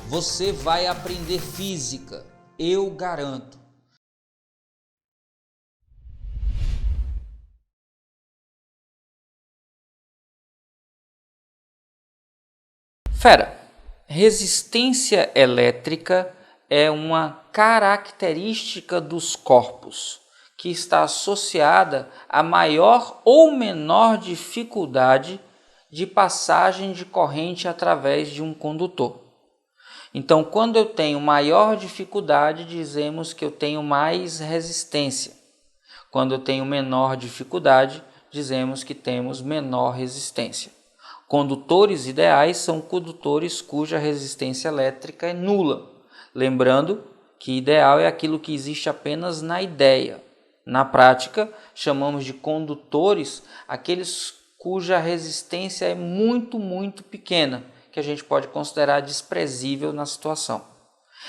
Você vai aprender física, eu garanto. Fera, resistência elétrica é uma característica dos corpos que está associada a maior ou menor dificuldade de passagem de corrente através de um condutor. Então, quando eu tenho maior dificuldade, dizemos que eu tenho mais resistência. Quando eu tenho menor dificuldade, dizemos que temos menor resistência. Condutores ideais são condutores cuja resistência elétrica é nula. Lembrando que ideal é aquilo que existe apenas na ideia. Na prática, chamamos de condutores aqueles cuja resistência é muito pequena, que a gente pode considerar desprezível na situação.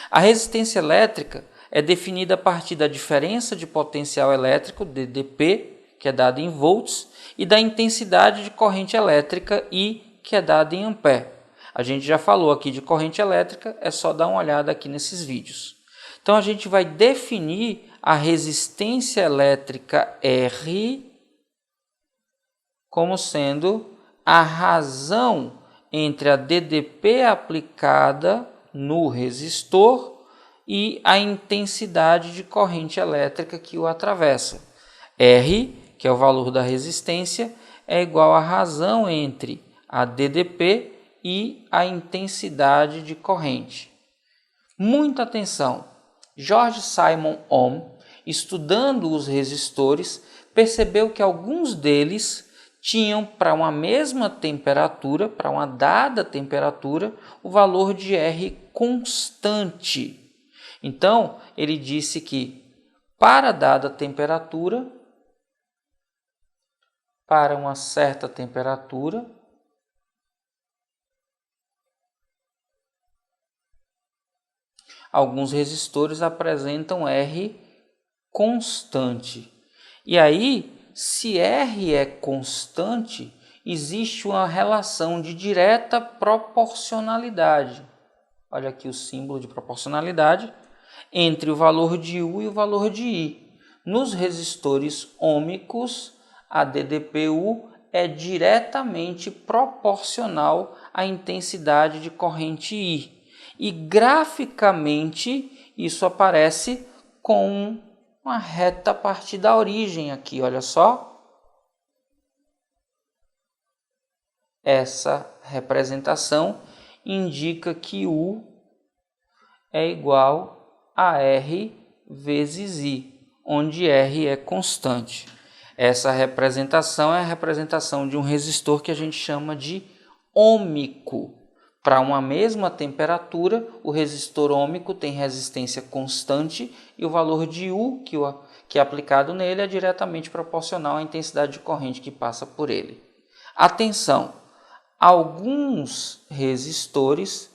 A resistência elétrica é definida a partir da diferença de potencial elétrico, DDP, que é dada em volts, e da intensidade de corrente elétrica, I, que é dada em ampere. A gente já falou aqui de corrente elétrica, é só dar uma olhada aqui nesses vídeos. Então a gente vai definir a resistência elétrica R como sendo a razão entre a DDP aplicada no resistor e a intensidade de corrente elétrica que o atravessa. R, que é o valor da resistência, é igual à razão entre a DDP e a intensidade de corrente. Muita atenção! George Simon Ohm, estudando os resistores, percebeu que alguns deles tinham para uma mesma temperatura, para uma dada temperatura, o valor de R constante. Então, ele disse que para dada temperatura, para uma certa temperatura, alguns resistores apresentam R constante. E aí, se R é constante, existe uma relação de direta proporcionalidade. Olha aqui o símbolo de proporcionalidade entre o valor de U e o valor de I. Nos resistores ômicos, a DDPU é diretamente proporcional à intensidade de corrente I. E graficamente isso aparece com uma reta a partir da origem aqui, olha só. Essa representação indica que U é igual a R vezes I, onde R é constante. Essa representação é a representação de um resistor que a gente chama de ômico. Para uma mesma temperatura, o resistor ômico tem resistência constante e o valor de U que é aplicado nele é diretamente proporcional à intensidade de corrente que passa por ele. Atenção! Alguns resistores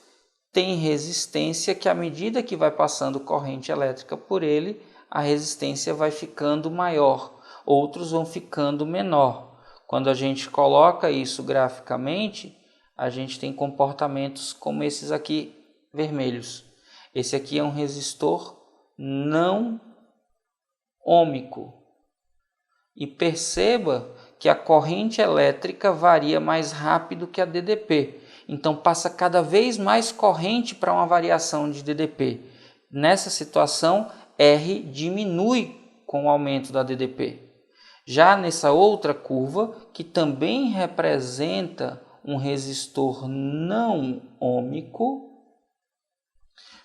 têm resistência que, à medida que vai passando corrente elétrica por ele, a resistência vai ficando maior, outros vão ficando menor. Quando a gente coloca isso graficamente, a gente tem comportamentos como esses aqui vermelhos. Esse aqui é um resistor não ômico. E perceba que a corrente elétrica varia mais rápido que a DDP. Então passa cada vez mais corrente para uma variação de DDP. Nessa situação, R diminui com o aumento da DDP. Já nessa outra curva, que também representa um resistor não ômico,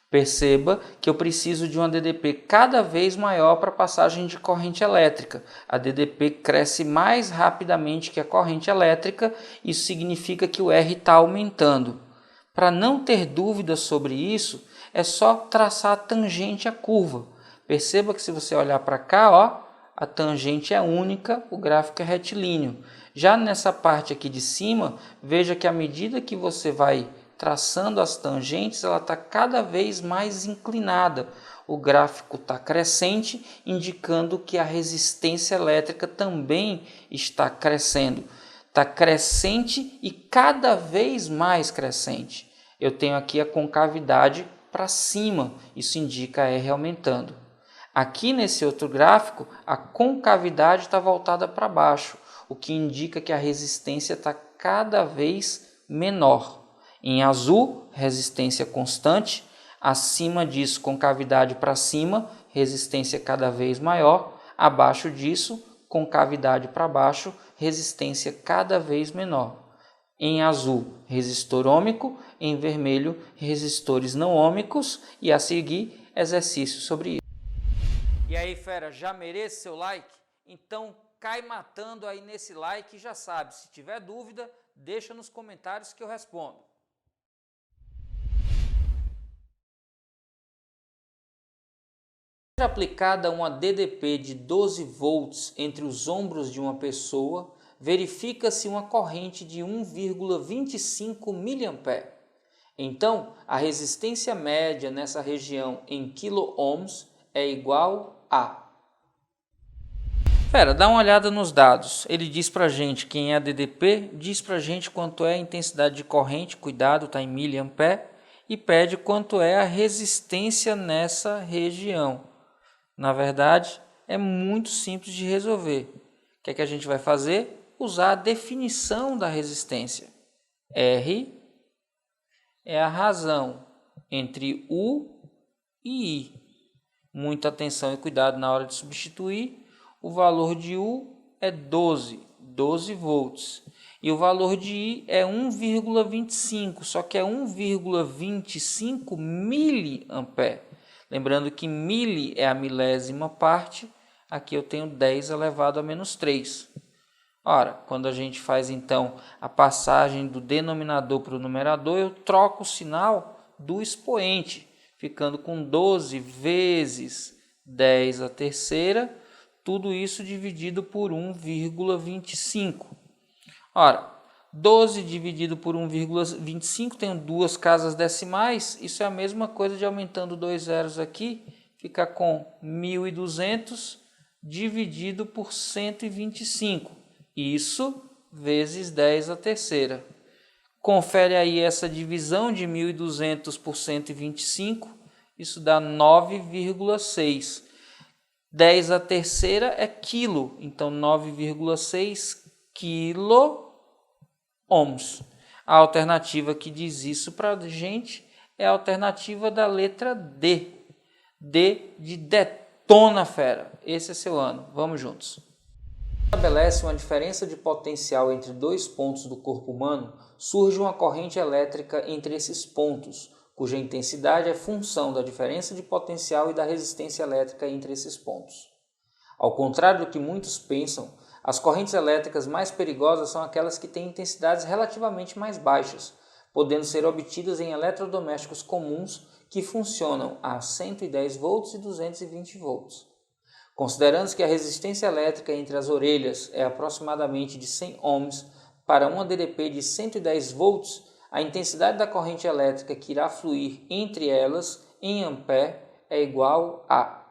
perceba que eu preciso de uma DDP cada vez maior para passagem de corrente elétrica. A DDP cresce mais rapidamente que a corrente elétrica, isso significa que o R está aumentando. Para não ter dúvidas sobre isso, é só traçar a tangente à curva. Perceba que se você olhar para cá, ó, a tangente é única, o gráfico é retilíneo. Já nessa parte aqui de cima, veja que à medida que você vai traçando as tangentes, ela está cada vez mais inclinada. O gráfico está crescente, indicando que a resistência elétrica também está crescendo. Está crescente e cada vez mais crescente. eu tenho aqui a concavidade para cima, isso indica a R aumentando. Aqui nesse outro gráfico, a concavidade está voltada para baixo, o que indica que a resistência está cada vez menor. Em azul, resistência constante, acima disso, concavidade para cima, resistência cada vez maior, abaixo disso, concavidade para baixo, resistência cada vez menor. Em azul, resistor ôhmico, em vermelho, resistores não ôhmicos e a seguir, exercício sobre isso. E aí, fera, já merece seu like? Então cai matando aí nesse like e já sabe, se tiver dúvida, deixa nos comentários que eu respondo. Aplicada uma DDP de 12 volts entre os ombros de uma pessoa, verifica-se uma corrente de 1,25 mA. Então, a resistência média nessa região em quilo-ohms é igual a... Fera, dá uma olhada nos dados. Ele diz pra gente quem é a DDP, diz pra gente quanto é a intensidade de corrente, cuidado, está em miliampere, e pede quanto é a resistência nessa região. Na verdade, é muito simples de resolver. O que é que a gente vai fazer? Usar a definição da resistência. R é a razão entre U e I. Muita atenção e cuidado na hora de substituir. O valor de U é 12 volts. E o valor de I é 1,25, só que é 1,25 miliampere. Lembrando que mili é a milésima parte, aqui eu tenho 10 elevado a menos 3. Ora, quando a gente faz então a passagem do denominador para o numerador, eu troco o sinal do expoente, ficando com 12 vezes 10 à terceira, tudo isso dividido por 1,25. Ora, 12 dividido por 1,25, tenho duas casas decimais, isso é a mesma coisa de aumentando dois zeros aqui, fica com 1.200 dividido por 125, isso vezes 10 à terceira. Confere aí essa divisão de 1.200 por 125, isso dá 9,6. 10 à terceira é quilo, então 9,6 quilo ohms. A alternativa que diz isso para a gente é a alternativa da letra D. D de detona, fera. Esse é seu ano. Vamos juntos. Estabelece uma diferença de potencial entre dois pontos do corpo humano, surge uma corrente elétrica entre esses pontos, cuja intensidade é função da diferença de potencial e da resistência elétrica entre esses pontos. Ao contrário do que muitos pensam, as correntes elétricas mais perigosas são aquelas que têm intensidades relativamente mais baixas, podendo ser obtidas em eletrodomésticos comuns que funcionam a 110 volts e 220 volts. Considerando que a resistência elétrica entre as orelhas é aproximadamente de 100 ohms para uma DDP de 110 volts, a intensidade da corrente elétrica que irá fluir entre elas em ampere é igual a...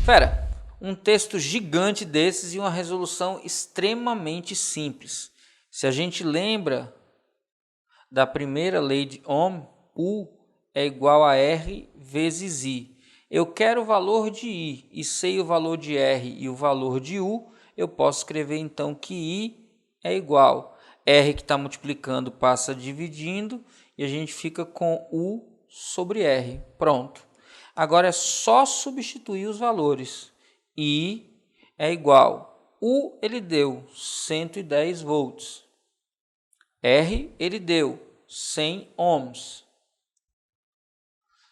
Fera! Um texto gigante desses e uma resolução extremamente simples. Se a gente lembra da primeira lei de Ohm, U é igual a R vezes I. Eu quero o valor de I e sei o valor de R e o valor de U, eu posso escrever então que I é igual. R que está multiplicando passa dividindo e a gente fica com U sobre R. Pronto. Agora é só substituir os valores. I é igual, U ele deu 110 volts, R ele deu 100 ohms,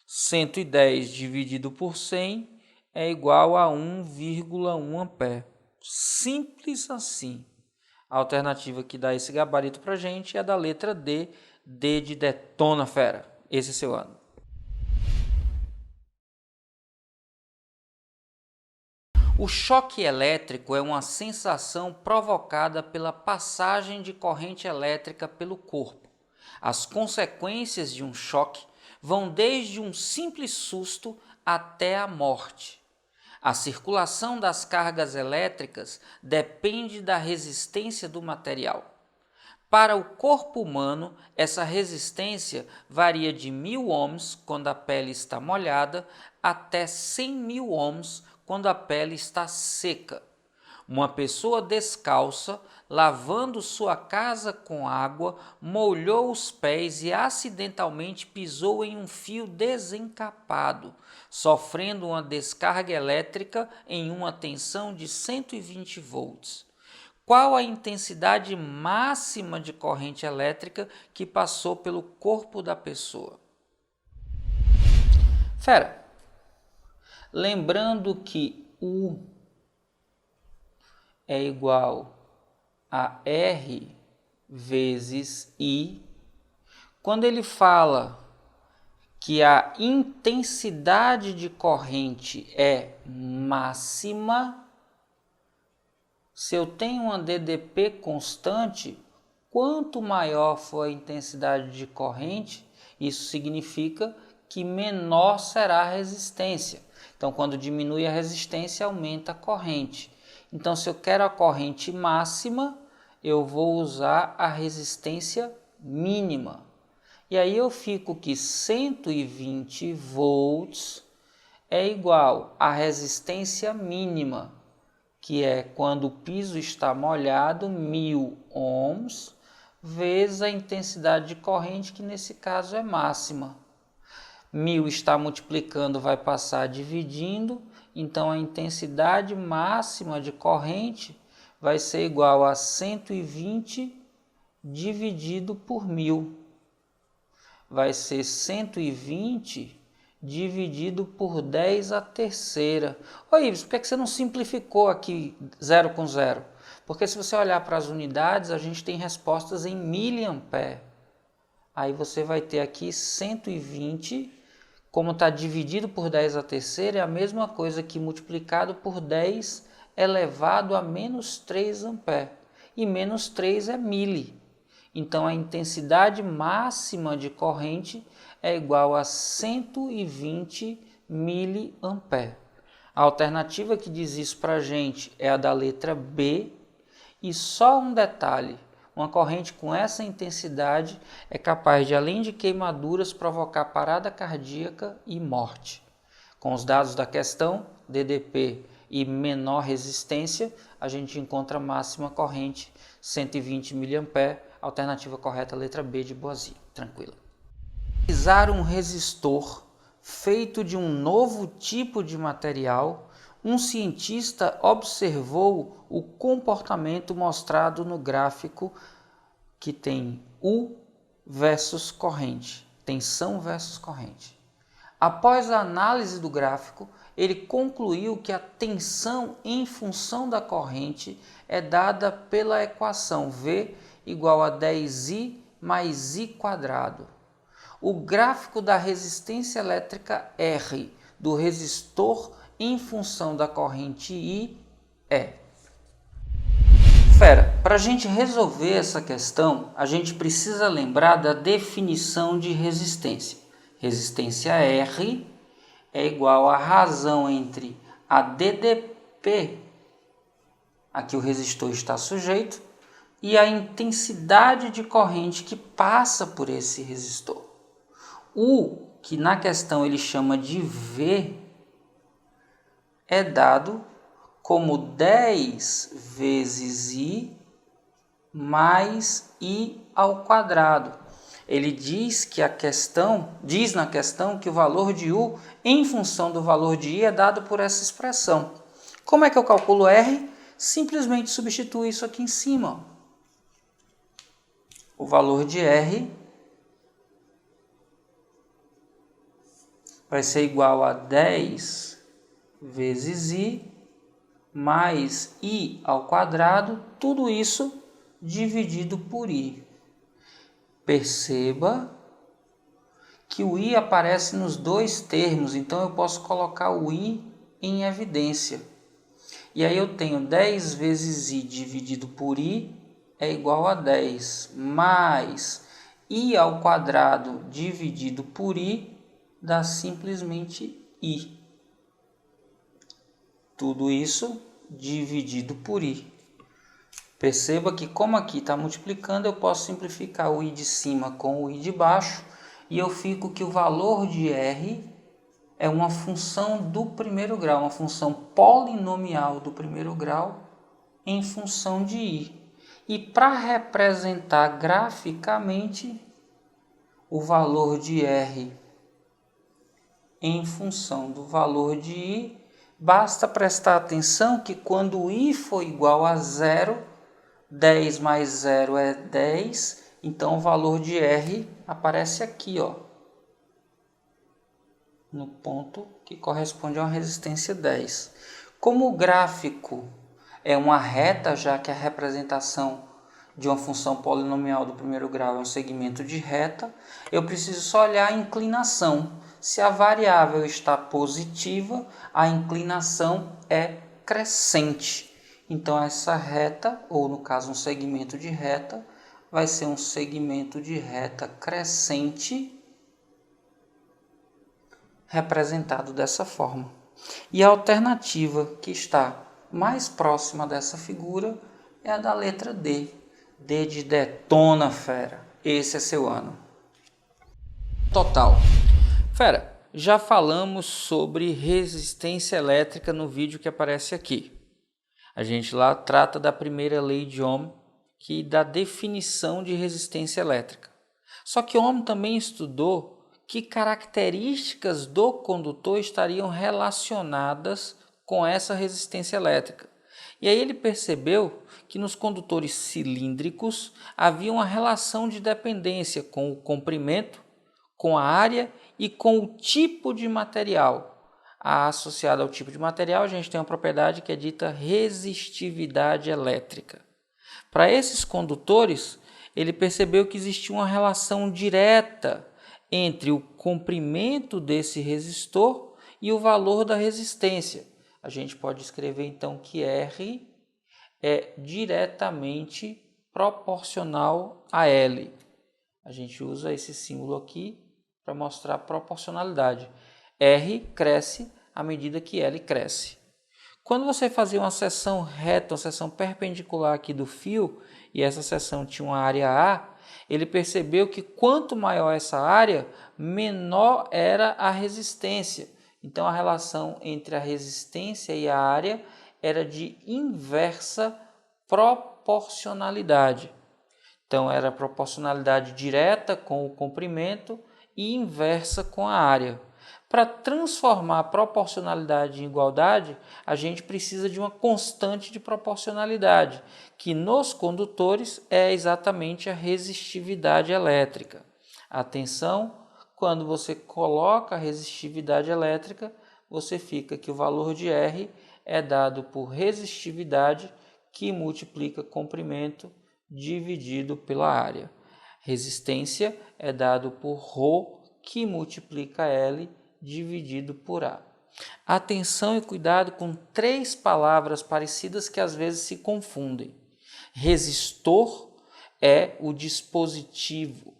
110 dividido por 100 é igual a 1,1 ampere, simples assim. A alternativa que dá esse gabarito para a gente é a da letra D, D de detona, fera, esse é seu ano. O choque elétrico é uma sensação provocada pela passagem de corrente elétrica pelo corpo. As consequências de um choque vão desde um simples susto até a morte. A circulação das cargas elétricas depende da resistência do material. Para o corpo humano, essa resistência varia de 1000 ohms quando a pele está molhada até 100.000 ohms quando a pele está seca. Uma pessoa descalça, lavando sua casa com água, molhou os pés e acidentalmente pisou em um fio desencapado, sofrendo uma descarga elétrica em uma tensão de 120 volts. Qual a intensidade máxima de corrente elétrica que passou pelo corpo da pessoa? Fera, lembrando que U é igual a R vezes I, quando ele fala que a intensidade de corrente é máxima, se eu tenho uma DDP constante, quanto maior for a intensidade de corrente, isso significa que menor será a resistência. Então, quando diminui a resistência, aumenta a corrente. Então, se eu quero a corrente máxima, eu vou usar a resistência mínima. E aí eu fico que 120 volts é igual à resistência mínima, que é quando o piso está molhado, 1000 ohms, vezes a intensidade de corrente, que nesse caso é máxima. 1000 está multiplicando, vai passar dividindo, então a intensidade máxima de corrente vai ser igual a 120 dividido por 1000. Vai ser 120 dividido por 10 a terceira. Ô Ives, por que você não simplificou aqui 0 com 0? Porque se você olhar para as unidades, a gente tem respostas em miliampere. Aí você vai ter aqui 120, como está dividido por 10 a terceira, é a mesma coisa que multiplicado por 10 elevado a menos 3 ampere. E menos 3 é mili. Então, a intensidade máxima de corrente é igual a 120 miliampere. A alternativa que diz isso para a gente é a da letra B. E só um detalhe, uma corrente com essa intensidade é capaz de, além de queimaduras, provocar parada cardíaca e morte. Com os dados da questão, DDP e menor resistência, a gente encontra a máxima corrente 120 miliampere. Alternativa correta, letra B de boazinha, tranquila. Utilizar um resistor feito de um novo tipo de material, um cientista observou o comportamento mostrado no gráfico que tem U versus corrente, tensão versus corrente. Após a análise do gráfico, ele concluiu que a tensão em função da corrente é dada pela equação V igual a 10I mais I quadrado. O gráfico da resistência elétrica R do resistor em função da corrente I é... Fera, para a gente resolver essa questão, a gente precisa lembrar da definição de resistência. Resistência R é igual à razão entre a DDP, a que o resistor está sujeito, e a intensidade de corrente que passa por esse resistor. U, que na questão ele chama de V, é dado como 10 vezes I mais I ao quadrado. Ele diz que na questão que o valor de U em função do valor de I é dado por essa expressão. Como é que eu calculo R? Simplesmente substituo isso aqui em cima. O valor de R vai ser igual a 10 vezes I mais I ao quadrado, tudo isso dividido por I. Perceba que o I aparece nos dois termos, então eu posso colocar o I em evidência. E aí eu tenho 10 vezes I dividido por I é igual a 10, mais I ao quadrado dividido por I dá simplesmente I. Tudo isso dividido por I. Perceba que como aqui está multiplicando, eu posso simplificar o i de cima com o i de baixo e eu fico que o valor de r é uma função do primeiro grau, uma função polinomial do primeiro grau em função de i. E para representar graficamente o valor de r em função do valor de i, basta prestar atenção que quando i for igual a zero, 10 mais 0 é 10, então o valor de r aparece aqui, ó, no ponto que corresponde a uma resistência 10. Como o gráfico é uma reta, já que a representação de uma função polinomial do primeiro grau é um segmento de reta, eu preciso só olhar a inclinação. Se a variável está positiva, a inclinação é crescente. Então essa reta, ou no caso um segmento de reta, vai ser um segmento de reta crescente representado dessa forma. E a alternativa que está mais próxima dessa figura é a da letra D. D de detona, fera. Esse é seu ano. Total. Fera, já falamos sobre resistência elétrica no vídeo que aparece aqui. A gente lá trata da primeira lei de Ohm, que dá definição de resistência elétrica. Só que Ohm também estudou que características do condutor estariam relacionadas com essa resistência elétrica. E aí ele percebeu que nos condutores cilíndricos havia uma relação de dependência com o comprimento, com a área e com o tipo de material. Associado ao tipo de material, a gente tem uma propriedade que é dita resistividade elétrica. Para esses condutores, ele percebeu que existia uma relação direta entre o comprimento desse resistor e o valor da resistência. A gente pode escrever então que R é diretamente proporcional a L. A gente usa esse símbolo aqui para mostrar proporcionalidade. R cresce à medida que L cresce. Quando você fazia uma seção reta, uma seção perpendicular aqui do fio, e essa seção tinha uma área A, ele percebeu que quanto maior essa área, menor era a resistência. Então a relação entre a resistência e a área era de inversa proporcionalidade. Então era proporcionalidade direta com o comprimento e inversa com a área. Para transformar a proporcionalidade em igualdade, a gente precisa de uma constante de proporcionalidade, que nos condutores é exatamente a resistividade elétrica. Atenção, quando você coloca a resistividade elétrica, você fica que o valor de R é dado por resistividade que multiplica comprimento dividido pela área. Resistência é dado por ρ que multiplica L dividido por A. Atenção e cuidado com três palavras parecidas que às vezes se confundem. Resistor é o dispositivo.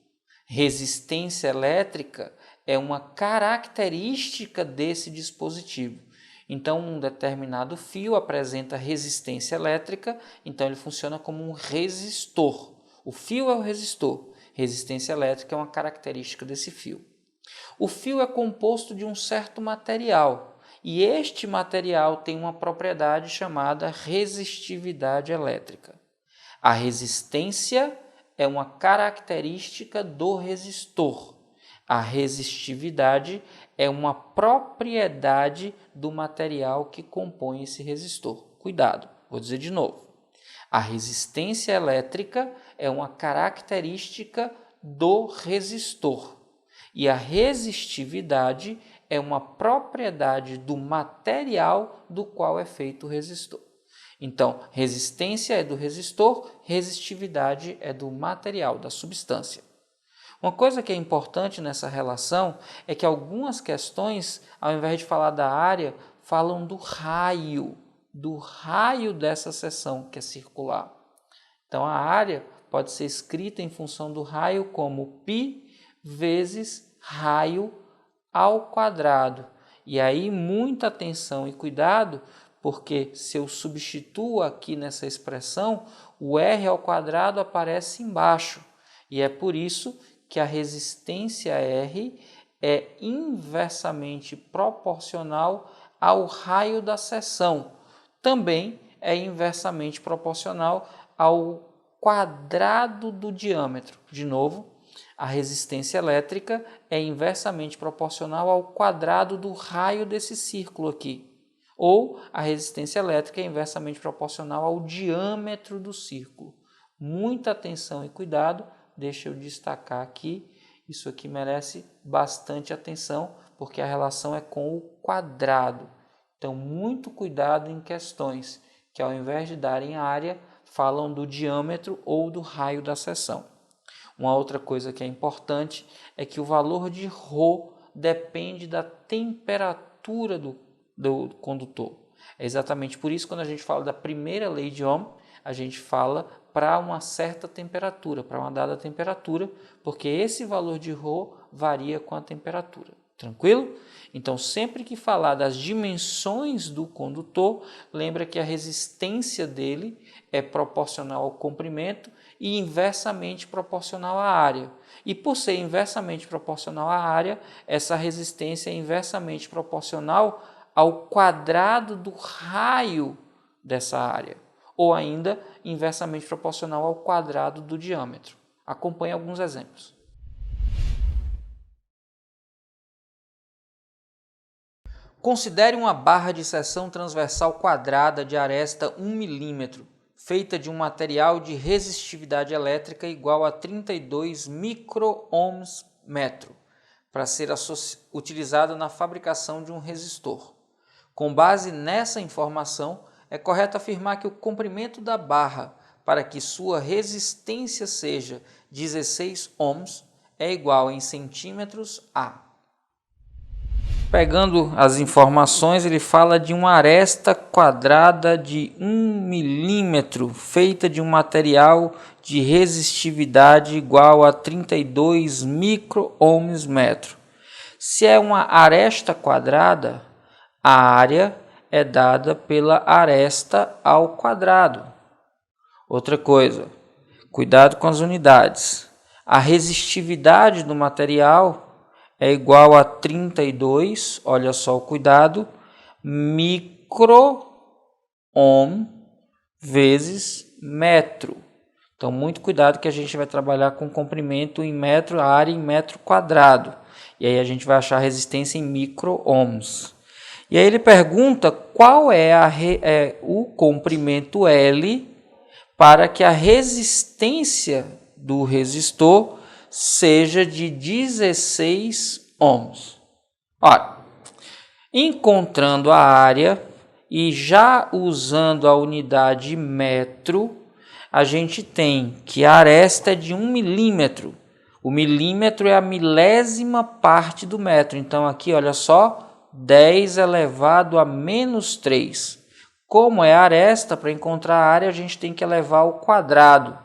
Resistência elétrica é uma característica desse dispositivo. Então, um determinado fio apresenta resistência elétrica, então ele funciona como um resistor. O fio é o resistor. Resistência elétrica é uma característica desse fio. O fio é composto de um certo material e este material tem uma propriedade chamada resistividade elétrica. A resistência é uma característica do resistor. A resistividade é uma propriedade do material que compõe esse resistor. Cuidado, vou dizer de novo. A resistência elétrica é uma característica do resistor. E a resistividade é uma propriedade do material do qual é feito o resistor. Então, resistência é do resistor, resistividade é do material, da substância. Uma coisa que é importante nessa relação é que algumas questões, ao invés de falar da área, falam do raio dessa seção que é circular. Então, a área pode ser escrita em função do raio como π vezes raio ao quadrado. E aí, muita atenção e cuidado, porque se eu substituo aqui nessa expressão, o R ao quadrado aparece embaixo. E é por isso que a resistência R é inversamente proporcional ao raio da seção. Também é inversamente proporcional ao quadrado do diâmetro. De novo, a resistência elétrica é inversamente proporcional ao quadrado do raio desse círculo aqui. Ou a resistência elétrica é inversamente proporcional ao diâmetro do círculo. Muita atenção e cuidado, deixa eu destacar aqui, isso aqui merece bastante atenção, porque a relação é com o quadrado. Então, muito cuidado em questões que, ao invés de darem área, falam do diâmetro ou do raio da seção. Uma outra coisa que é importante é que o valor de ρ depende da temperatura do condutor. É exatamente por isso que quando a gente fala da primeira lei de Ohm, a gente fala para uma certa temperatura, para uma dada temperatura, porque esse valor de ρ varia com a temperatura. Tranquilo? Então, sempre que falar das dimensões do condutor, lembra que a resistência dele é proporcional ao comprimento e inversamente proporcional à área. E por ser inversamente proporcional à área, essa resistência é inversamente proporcional ao quadrado do raio dessa área, ou ainda inversamente proporcional ao quadrado do diâmetro. Acompanhe alguns exemplos. Considere uma barra de seção transversal quadrada de aresta 1 mm, feita de um material de resistividade elétrica igual a 32 micro-ohms metro, para ser utilizada na fabricação de um resistor. Com base nessa informação, é correto afirmar que o comprimento da barra para que sua resistência seja 16 ohms é igual em centímetros a. Pegando as informações, ele fala de uma aresta quadrada de 1 milímetro, feita de um material de resistividade igual a 32 micro-ohms metro. Se é uma aresta quadrada, a área é dada pela aresta ao quadrado. Outra coisa, cuidado com as unidades. A resistividade do material é igual a 32, olha só o cuidado, micro-ohm vezes metro. Então, muito cuidado que a gente vai trabalhar com comprimento em metro, a área em metro quadrado. E aí a gente vai achar a resistência em micro-ohms. E aí ele pergunta qual é o comprimento L para que a resistência do resistor seja de 16 ohms. Olha, encontrando a área e já usando a unidade metro, a gente tem que a aresta é de 1 milímetro. O milímetro é a milésima parte do metro. Então, aqui, olha só, 10 elevado a menos 3. Como é aresta, para encontrar a área, a gente tem que elevar ao quadrado.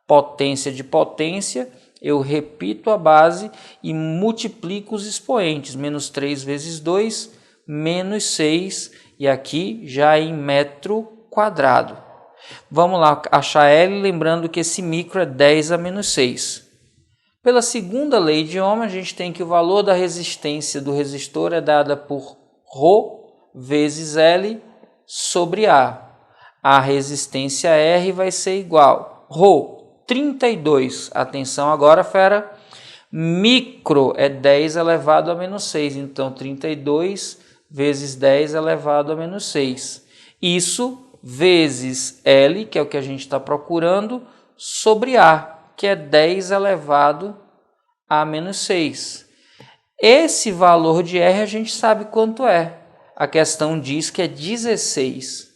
Potência de potência, eu repito a base e multiplico os expoentes. Menos 3 vezes 2, menos 6. E aqui já em metro quadrado. Vamos lá achar L, lembrando que esse micro é 10 a menos 6. Pela segunda lei de Ohm, a gente tem que o valor da resistência do resistor é dada por ρ vezes L sobre A. A resistência R vai ser igual ρ 32, atenção agora, fera, micro é 10 elevado a menos 6, então 32 vezes 10 elevado a menos 6. Isso vezes L, que é o que a gente está procurando, sobre A, que é 10 elevado a menos 6. Esse valor de R a gente sabe quanto é. A questão diz que é 16.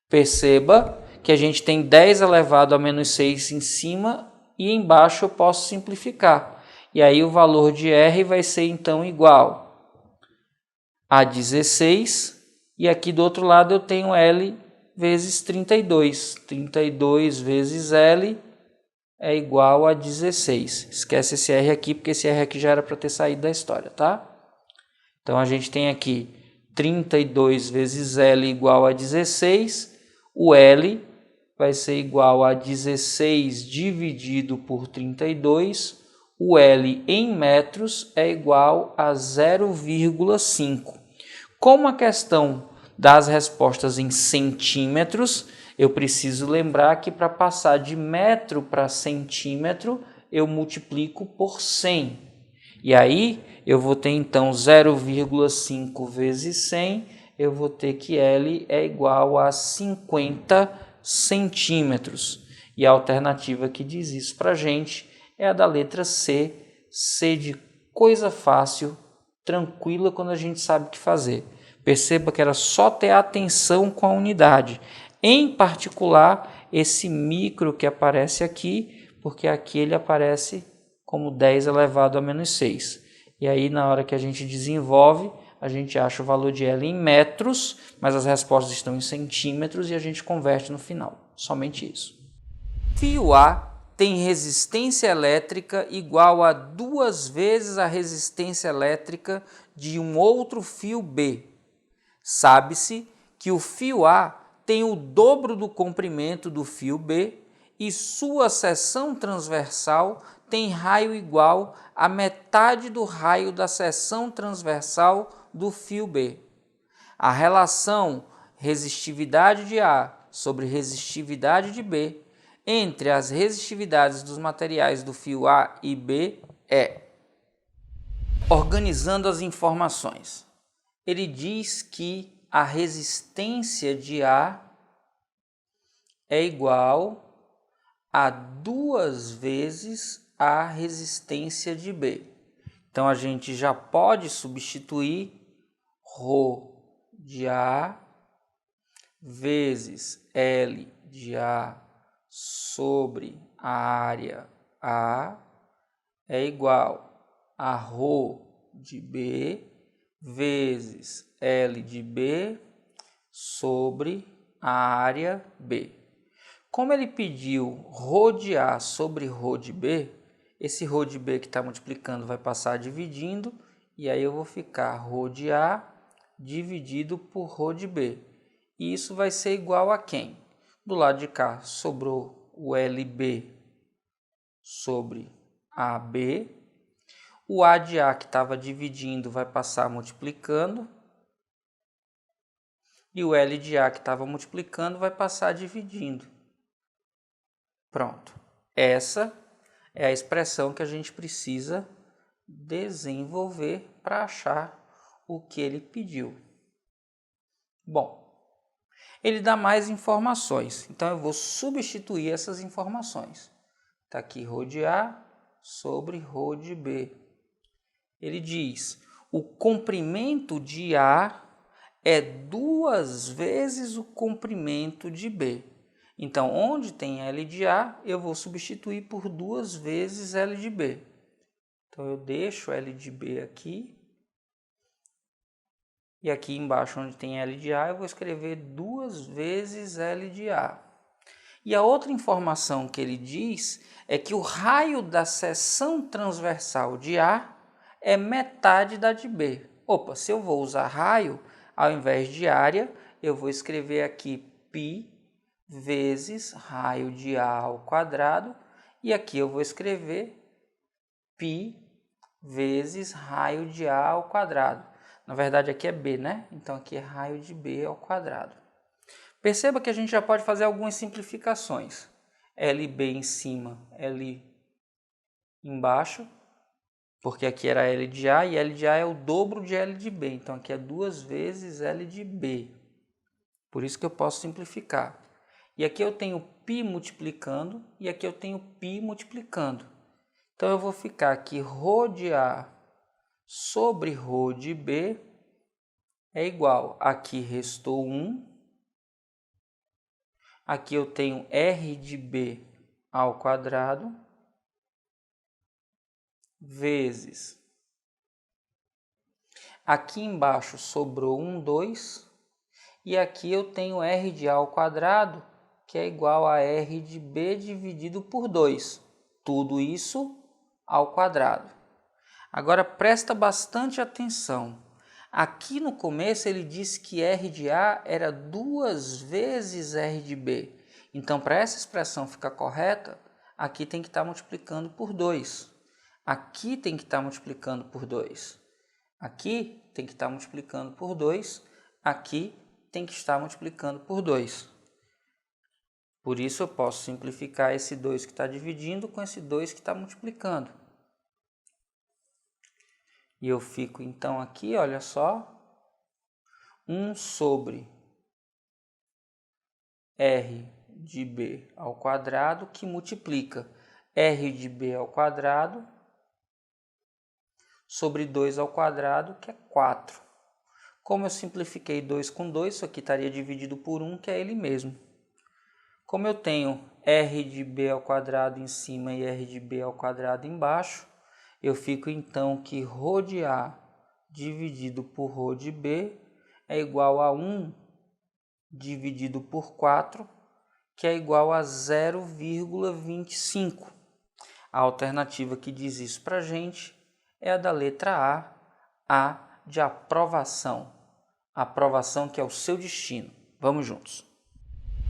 Perceba que a gente tem 10 elevado a menos 6 em cima e embaixo eu posso simplificar. E aí o valor de R vai ser então igual a 16. E aqui do outro lado eu tenho L vezes 32. 32 vezes L é igual a 16. Esquece esse R aqui, porque esse R aqui já era para ter saído da história, tá? Então a gente tem aqui 32 vezes L igual a 16, o L vai ser igual a 16 dividido por 32, o L em metros é igual a 0,5. Como a questão das respostas em centímetros, eu preciso lembrar que para passar de metro para centímetro, eu multiplico por 100. E aí, eu vou ter então 0,5 vezes 100, eu vou ter que L é igual a 50 centímetros. E a alternativa que diz isso para a gente é a da letra C, C de coisa fácil, tranquila quando a gente sabe o que fazer. Perceba que era só ter atenção com a unidade. Em particular, esse micro que aparece aqui, porque aqui ele aparece como 10 elevado a menos 6. E aí, na hora que a gente desenvolve, a gente acha o valor de L em metros, mas as respostas estão em centímetros e a gente converte no final. Somente isso. Fio A tem resistência elétrica igual a 2 vezes a resistência elétrica de um outro fio B. Sabe-se que o fio A tem o dobro do comprimento do fio B e sua seção transversal tem raio igual a metade do raio da seção transversal do fio B. A relação resistividade de A sobre resistividade de B entre as resistividades dos materiais do fio A e B é: organizando as informações, ele diz que a resistência de A é igual a 2 vezes a resistência de B. Então, a gente já pode substituir ρ de A vezes L de A sobre a área A é igual a ρ de B vezes L de B sobre a área B. Como ele pediu ρ de A sobre ρ de B, esse ρ de B que está multiplicando vai passar dividindo, e aí eu vou ficar ρ de A dividido por ρ de B. E isso vai ser igual a quem? Do lado de cá sobrou o LB sobre AB. O A de A que estava dividindo vai passar multiplicando. E o L de A que estava multiplicando vai passar dividindo. Pronto. Essa é a expressão que a gente precisa desenvolver para achar o que ele pediu. Bom, ele dá mais informações, então eu vou substituir essas informações. Está aqui ρ de A sobre ρ de B. Ele diz, o comprimento de A é 2 vezes o comprimento de B. Então, onde tem L de A, eu vou substituir por 2 vezes L de B. Então, eu deixo L de B aqui. E aqui embaixo, onde tem L de A, eu vou escrever 2 vezes L de A. E a outra informação que ele diz é que o raio da seção transversal de A é metade da de B. Opa, se eu vou usar raio, ao invés de área, eu vou escrever aqui π vezes raio de A ao quadrado, e aqui eu vou escrever π vezes raio de A ao quadrado. Na verdade, aqui é B, né? Então, aqui é raio de B ao quadrado. Perceba que a gente já pode fazer algumas simplificações. LB em cima, L embaixo, porque aqui era L de A, e L de A é o dobro de L de B. Então, aqui é 2 vezes L de B. Por isso que eu posso simplificar. E aqui eu tenho π multiplicando, e aqui eu tenho π multiplicando. Então, eu vou ficar aqui ρ de A sobre ρ de B é igual, aqui restou 1, aqui eu tenho R de B ao quadrado, vezes, aqui embaixo sobrou 2, e aqui eu tenho R de A ao quadrado, que é igual a R de B dividido por 2. Tudo isso ao quadrado. Agora, presta bastante atenção. Aqui no começo ele disse que R de A era 2 vezes R de B. Então, para essa expressão ficar correta, aqui tem que estar multiplicando por 2. Aqui tem que estar multiplicando por 2. Aqui tem que estar multiplicando por 2. Aqui tem que estar multiplicando por 2. Por isso eu posso simplificar esse 2 que está dividindo com esse 2 que está multiplicando. E eu fico então aqui, olha só, 1 sobre R de B ao quadrado, que multiplica R de B ao quadrado sobre 2 ao quadrado, que é 4. Como eu simplifiquei 2 com 2, isso aqui estaria dividido por 1, que é ele mesmo. Como eu tenho R de B ao quadrado em cima e R de B ao quadrado embaixo, eu fico então que ρ de A dividido por ρ de B é igual a 1 dividido por 4, que é igual a 0,25. A alternativa que diz isso para a gente é a da letra A de aprovação. Aprovação que é o seu destino. Vamos juntos.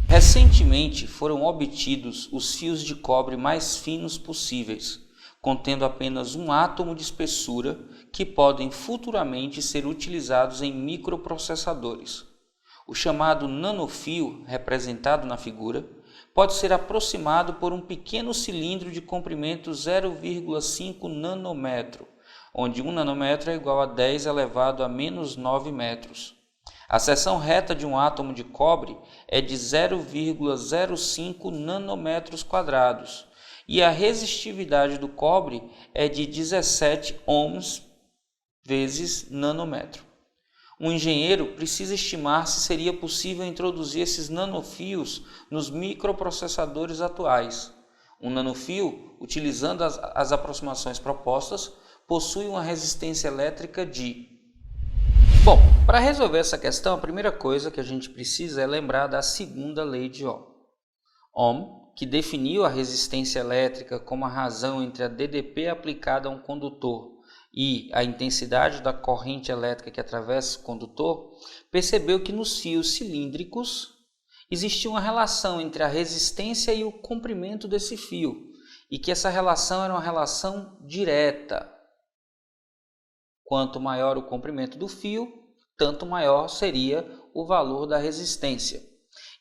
Recentemente foram obtidos os fios de cobre mais finos possíveis, contendo apenas um átomo de espessura, que podem futuramente ser utilizados em microprocessadores. O chamado nanofio, representado na figura, pode ser aproximado por um pequeno cilindro de comprimento 0,5 nanômetro, onde 1 nanômetro é igual a 10 elevado a menos 9 metros. A seção reta de um átomo de cobre é de 0,05 nanômetros quadrados e a resistividade do cobre é de 17 ohms vezes nanômetro. Um engenheiro precisa estimar se seria possível introduzir esses nanofios nos microprocessadores atuais. Um nanofio, utilizando as aproximações propostas, possui uma resistência elétrica de... Bom, para resolver essa questão, a primeira coisa que a gente precisa é lembrar da segunda lei de Ohm. Ohm, que definiu a resistência elétrica como a razão entre a DDP aplicada a um condutor e a intensidade da corrente elétrica que atravessa o condutor, percebeu que nos fios cilíndricos existia uma relação entre a resistência e o comprimento desse fio, e que essa relação era uma relação direta. Quanto maior o comprimento do fio, tanto maior seria o valor da resistência.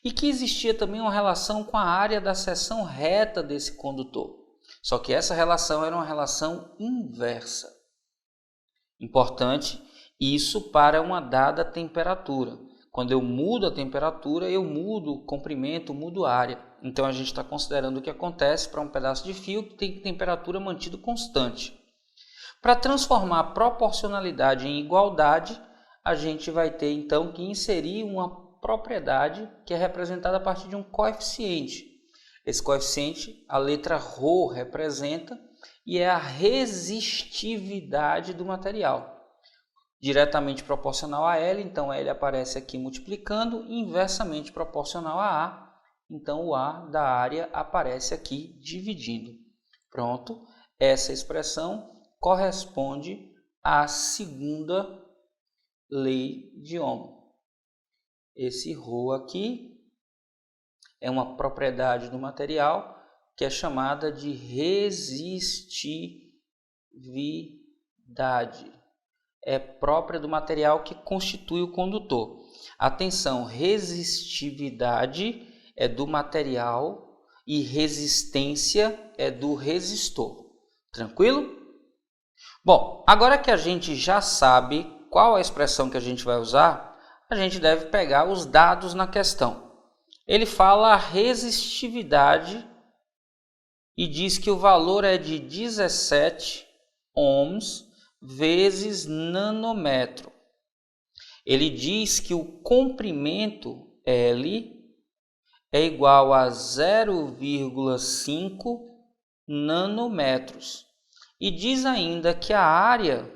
E que existia também uma relação com a área da seção reta desse condutor. Só que essa relação era uma relação inversa. Importante isso para uma dada temperatura. Quando eu mudo a temperatura, eu mudo o comprimento, mudo a área. Então a gente está considerando o que acontece para um pedaço de fio que tem temperatura mantida constante. Para transformar a proporcionalidade em igualdade, a gente vai ter então que inserir uma propriedade que é representada a partir de um coeficiente. Esse coeficiente, a letra ρ representa, e é a resistividade do material. Diretamente proporcional a L, então L aparece aqui multiplicando, inversamente proporcional a A, então o A da área aparece aqui dividindo. Pronto, essa expressão corresponde à segunda lei de Ohm. Esse ρ aqui é uma propriedade do material que é chamada de resistividade. É própria do material que constitui o condutor. Atenção, resistividade é do material e resistência é do resistor. Tranquilo? Bom, agora que a gente já sabe qual a expressão que a gente vai usar, a gente deve pegar os dados na questão. Ele fala a resistividade e diz que o valor é de 17 ohms vezes nanômetro. Ele diz que o comprimento L é igual a 0,5 nanômetros. E diz ainda que a área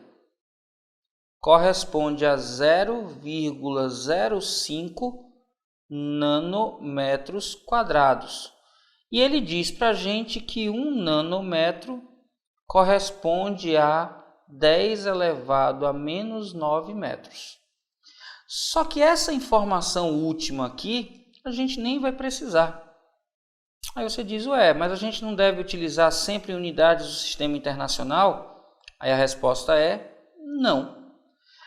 corresponde a 0,05 nanômetros quadrados. E ele diz para a gente que 1 nanômetro corresponde a 10 elevado a menos 9 metros. Só que essa informação última aqui, a gente nem vai precisar. Aí você diz, mas a gente não deve utilizar sempre unidades do sistema internacional? Aí a resposta é não.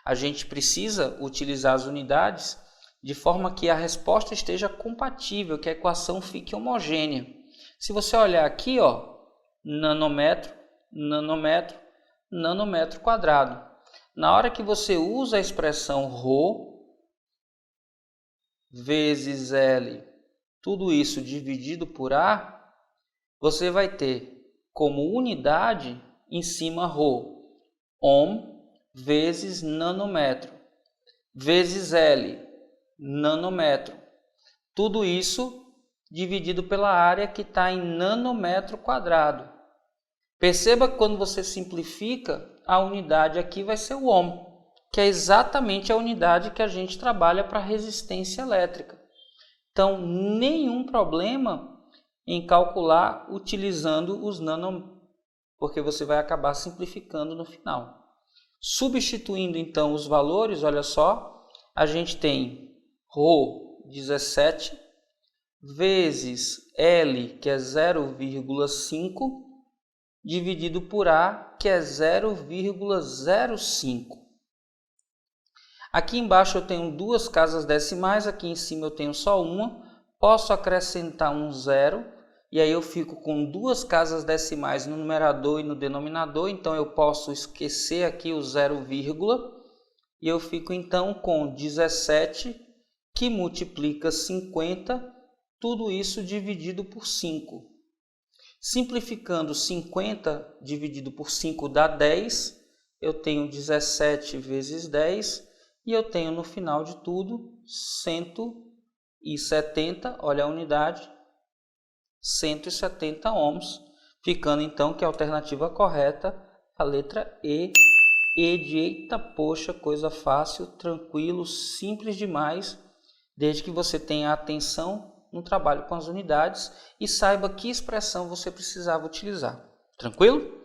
A gente precisa utilizar as unidades de forma que a resposta esteja compatível, que a equação fique homogênea. Se você olhar aqui, nanômetro, nanômetro, nanômetro quadrado. Na hora que você usa a expressão ρ vezes L, tudo isso dividido por A, você vai ter como unidade em cima ρ, ohm vezes nanômetro, vezes L, nanômetro. Tudo isso dividido pela área que está em nanômetro quadrado. Perceba que quando você simplifica, a unidade aqui vai ser o ohm, que é exatamente a unidade que a gente trabalha para resistência elétrica. Então, nenhum problema em calcular utilizando os nanômetros, porque você vai acabar simplificando no final. Substituindo então os valores, olha só, a gente tem ρ 17 vezes L, que é 0,5, dividido por A, que é 0,05. Aqui embaixo eu tenho duas casas decimais, aqui em cima eu tenho só uma. Posso acrescentar um zero, e aí eu fico com duas casas decimais no numerador e no denominador. Então eu posso esquecer aqui o 0, e eu fico então com 17, que multiplica 50, tudo isso dividido por 5. Simplificando 50 dividido por 5 dá 10, eu tenho 17 vezes 10, e eu tenho no final de tudo 170, olha a unidade, 170 ohms, ficando então que a alternativa correta, a letra E de eita, poxa, coisa fácil, tranquilo, simples demais, desde que você tenha atenção no trabalho com as unidades e saiba que expressão você precisava utilizar. Tranquilo?